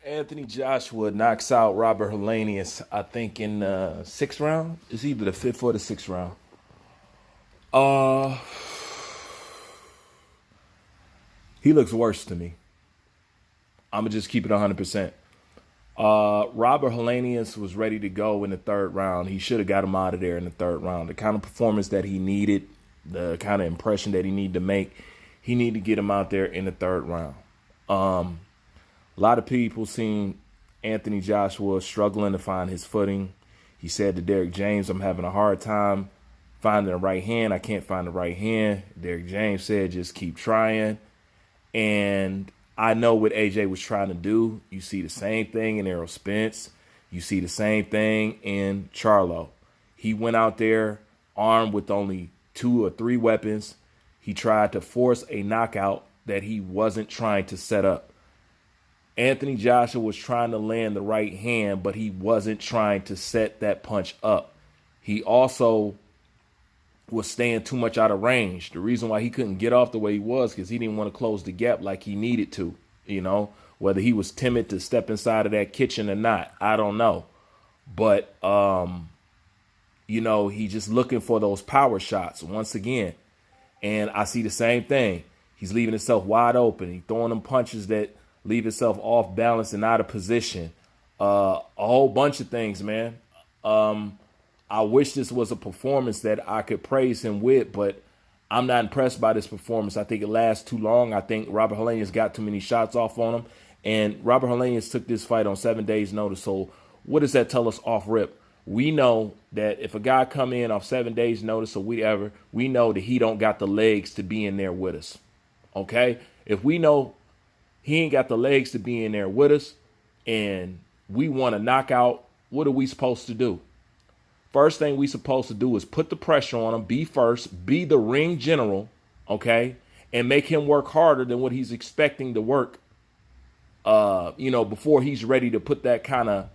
Anthony Joshua knocks out Robert Helenius, I think, in the sixth round. It's either the fifth or the sixth round. Uh, he looks worse to me. I'm gonna just keep it 100%. Robert Helenius was ready to go in the third round. He should have got him out of there in the third round. The kind of performance that he needed, the kind of impression that he needed to make, he needed to get him out there in the third round. A lot of people seen Anthony Joshua struggling to find his footing. He said to Derrick James, I'm having a hard time finding the right hand. I can't find the right hand. Derrick James said, just keep trying. And I know what AJ was trying to do. You see the same thing in Errol Spence. You see the same thing in Charlo. He went out there armed with only 2 or 3 weapons. He tried to force a knockout that he wasn't trying to set up. Anthony Joshua was trying to land the right hand, but he wasn't trying to set that punch up. He also was staying too much out of range. The reason why he couldn't get off the way he was because he didn't want to close the gap like he needed to, whether he was timid to step inside of that kitchen or not, I don't know. But, he's just looking for those power shots once again. And I see the same thing. He's leaving himself wide open. He's throwing them punches that leave himself off balance and out of position. A whole bunch of things, man. I wish this was a performance that I could praise him with, but I'm not impressed by this performance. I think it lasts too long. I think Robert Helenius got too many shots off on him. And Robert Helenius took this fight on 7 days' notice. So what does that tell us off rip? We know that if a guy come in off 7 days' notice or whatever, we know that he don't got the legs to be in there with us. Okay? If we know he ain't got the legs to be in there with us and we want to knock out, what are we supposed to do? First thing we supposed to do is put the pressure on him, be first, be the ring general, okay, and make him work harder than what he's expecting to work, before he's ready to put that kind of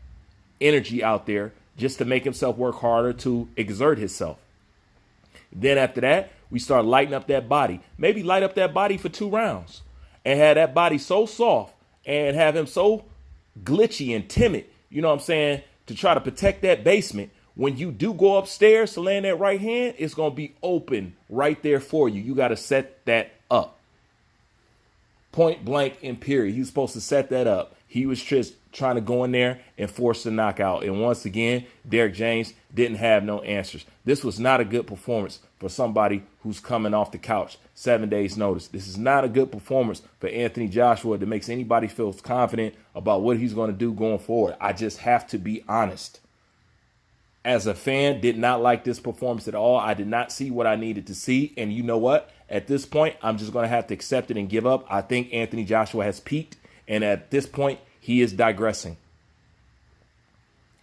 energy out there just to make himself work harder to exert himself. Then after that, we start lighting up that body. Maybe light up that body for 2 rounds and have that body so soft and have him so glitchy and timid, to try to protect that basement. When you do go upstairs to land that right hand, it's going to be open right there for you. You got to set that up. Point blank and period. He was supposed to set that up. He was just trying to go in there and force the knockout. And once again, Derrick James didn't have no answers. This was not a good performance for somebody who's coming off the couch 7 days notice. This is not a good performance for Anthony Joshua that makes anybody feel confident about what he's going to do going forward. I just have to be honest. As a fan, did not like this performance at all. I did not see what I needed to see. And you know what? At this point, I'm just going to have to accept it and give up. I think Anthony Joshua has peaked. And at this point, he is digressing.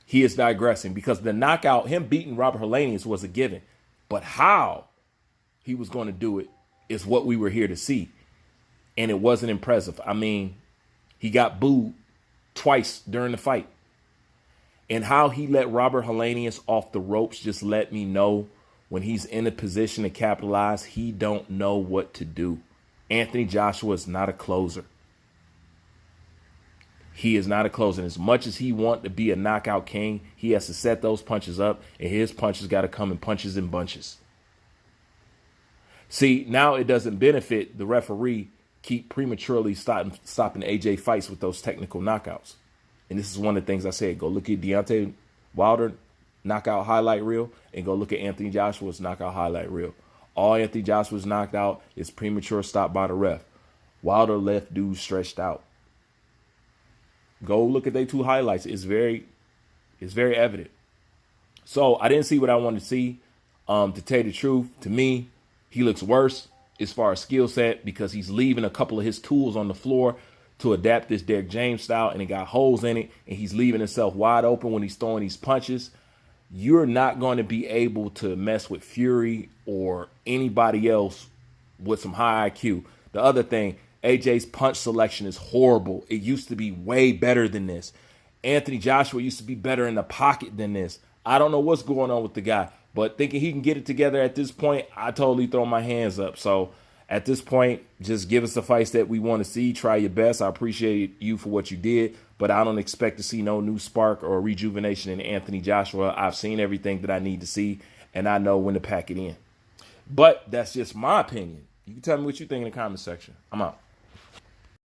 He is digressing because the knockout, him beating Robert Helenius was a given. But how he was going to do it is what we were here to see. And it wasn't impressive. I mean, he got booed twice during the fight. And how he let Robert Helenius off the ropes just let me know when he's in a position to capitalize, he don't know what to do. Anthony Joshua is not a closer. He is not a closer. And as much as he wants to be a knockout king, he has to set those punches up, and his punches got to come in punches and bunches. See, now it doesn't benefit the referee keep prematurely stopping AJ fights with those technical knockouts. And this is one of the things I said. Go look at Deontay Wilder knockout highlight reel and go look at Anthony Joshua's knockout highlight reel. All Anthony Joshua's knocked out is premature stop by the ref. Wilder left dude stretched out. Go look at their 2 highlights. It's very evident. So I didn't see what I wanted to see. To tell you the truth, to me, he looks worse as far as skill set because he's leaving a couple of his tools on the floor to adapt this Derrick James style, and it got holes in it, and he's leaving himself wide open when he's throwing these punches. You're not going to be able to mess with Fury or anybody else with some high IQ. The other thing, AJ's punch selection is horrible. It used to be way better than this. Anthony Joshua used to be better in the pocket than this. I don't know what's going on with the guy, but thinking he can get it together at this point, I totally throw my hands up. So At this point, just give us the fights that we want to see. Try your best. I appreciate you for what you did, but I don't expect to see no new spark or rejuvenation in Anthony Joshua. I've seen everything that I need to see, and I know when to pack it in. But that's just my opinion. You can tell me what you think in the comment section. I'm out.